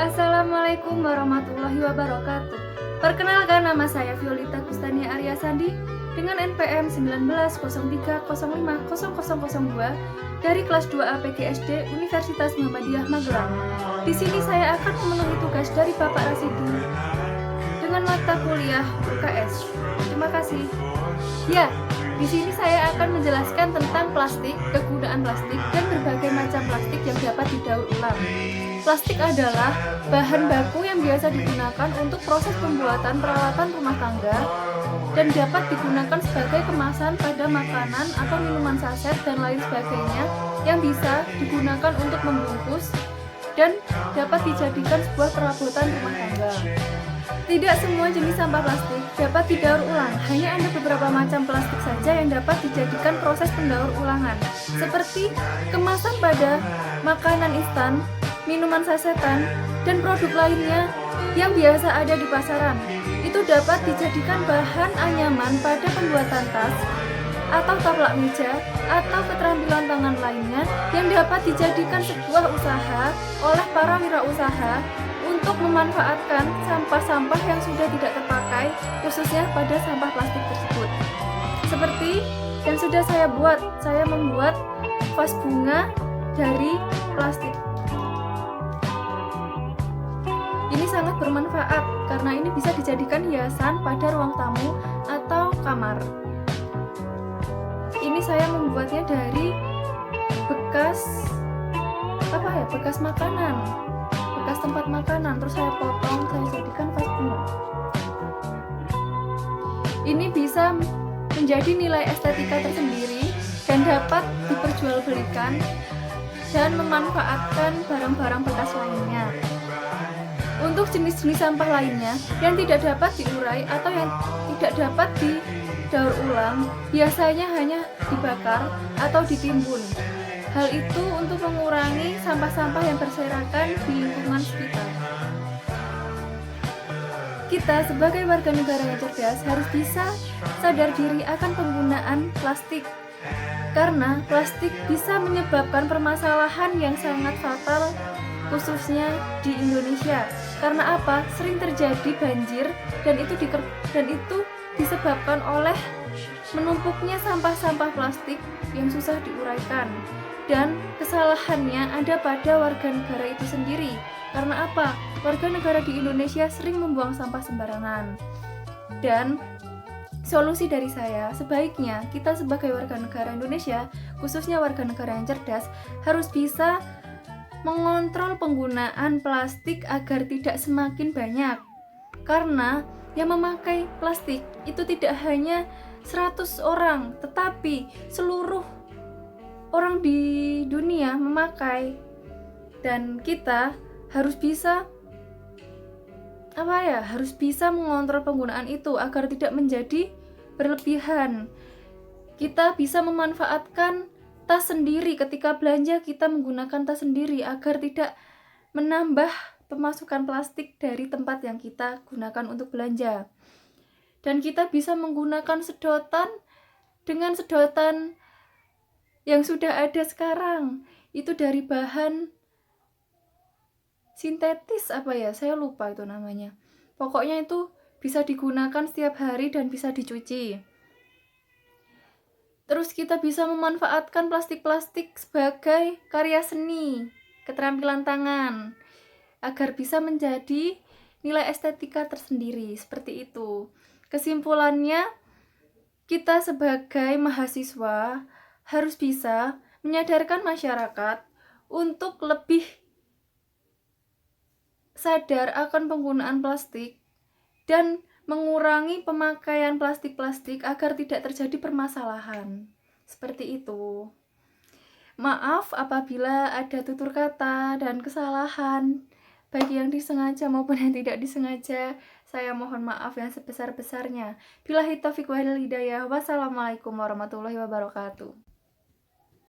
Assalamualaikum warahmatullahi wabarakatuh. Perkenalkan, nama saya Violita Gustania Arya Sandi dengan NPM 1903050002 dari kelas 2A PGSD Universitas Muhammadiyah Magelang. Di sini saya akan memenuhi tugas dari Bapak Rasidi dengan mata kuliah UKS. Terima kasih. Ya, di sini saya akan menjelaskan tentang plastik, kegunaan plastik, dan berbagai macam plastik yang dapat didaur ulang. Plastik adalah bahan baku yang biasa digunakan untuk proses pembuatan peralatan rumah tangga dan dapat digunakan sebagai kemasan pada makanan atau minuman saset dan lain sebagainya yang bisa digunakan untuk membungkus dan dapat dijadikan sebuah perabotan rumah tangga. Tidak semua jenis sampah plastik dapat didaur ulang, hanya ada beberapa macam plastik saja yang dapat dijadikan proses pendaur ulangan, seperti kemasan pada makanan instan, minuman sasetan, dan produk lainnya yang biasa ada di pasaran. Itu dapat dijadikan bahan anyaman pada pembuatan tas atau taplak meja atau keterampilan tangan lainnya yang dapat dijadikan sebuah usaha oleh para wirausaha untuk memanfaatkan sampah-sampah yang sudah tidak terpakai, khususnya pada sampah plastik tersebut. Seperti yang sudah saya membuat vas bunga dari plastik. Ini sangat bermanfaat karena ini bisa dijadikan hiasan pada ruang tamu atau kamar. Ini saya membuatnya dari bekas makanan, bekas tempat makanan, terus saya potong, saya jadikan vas bunga. Ini bisa menjadi nilai estetika tersendiri dan dapat diperjualbelikan dan memanfaatkan barang-barang bekas lainnya. Untuk jenis-jenis sampah lainnya yang tidak dapat diurai atau yang tidak dapat didaur ulang, biasanya hanya dibakar atau ditimbun. Hal itu untuk mengurangi sampah-sampah yang berserakan di lingkungan sekitar. Kita sebagai warga negara yang cerdas harus bisa sadar diri akan penggunaan plastik, karena plastik bisa menyebabkan permasalahan yang sangat fatal, khususnya di Indonesia. Karena apa? Sering terjadi banjir dan itu disebabkan oleh menumpuknya sampah-sampah plastik yang susah diuraikan. Dan kesalahannya ada pada warga negara itu sendiri. Karena apa? Warga negara di Indonesia sering membuang sampah sembarangan. Dan solusi dari saya, sebaiknya kita sebagai warga negara Indonesia, khususnya warga negara yang cerdas, harus bisa mengontrol penggunaan plastik agar tidak semakin banyak. Karena yang memakai plastik itu tidak hanya 100 orang, tetapi seluruh orang di dunia memakai. Dan kita harus bisa mengontrol penggunaan itu agar tidak menjadi berlebihan. Kita bisa memanfaatkan tas sendiri ketika belanja, kita menggunakan tas sendiri agar tidak menambah pemasukan plastik dari tempat yang kita gunakan untuk belanja. Dan kita bisa menggunakan sedotan dengan sedotan yang sudah ada sekarang. Itu dari bahan sintetis saya lupa itu namanya. Pokoknya itu bisa digunakan setiap hari dan bisa dicuci. Terus kita bisa memanfaatkan plastik-plastik sebagai karya seni, keterampilan tangan, agar bisa menjadi nilai estetika tersendiri, seperti itu. Kesimpulannya, kita sebagai mahasiswa harus bisa menyadarkan masyarakat untuk lebih sadar akan penggunaan plastik dan mengurangi pemakaian plastik-plastik agar tidak terjadi permasalahan. Seperti itu. Maaf apabila ada tutur kata dan kesalahan, baik yang disengaja maupun yang tidak disengaja. Saya mohon maaf yang sebesar-besarnya. Billahi taufiq wal hidayah. Wassalamualaikum warahmatullahi wabarakatuh.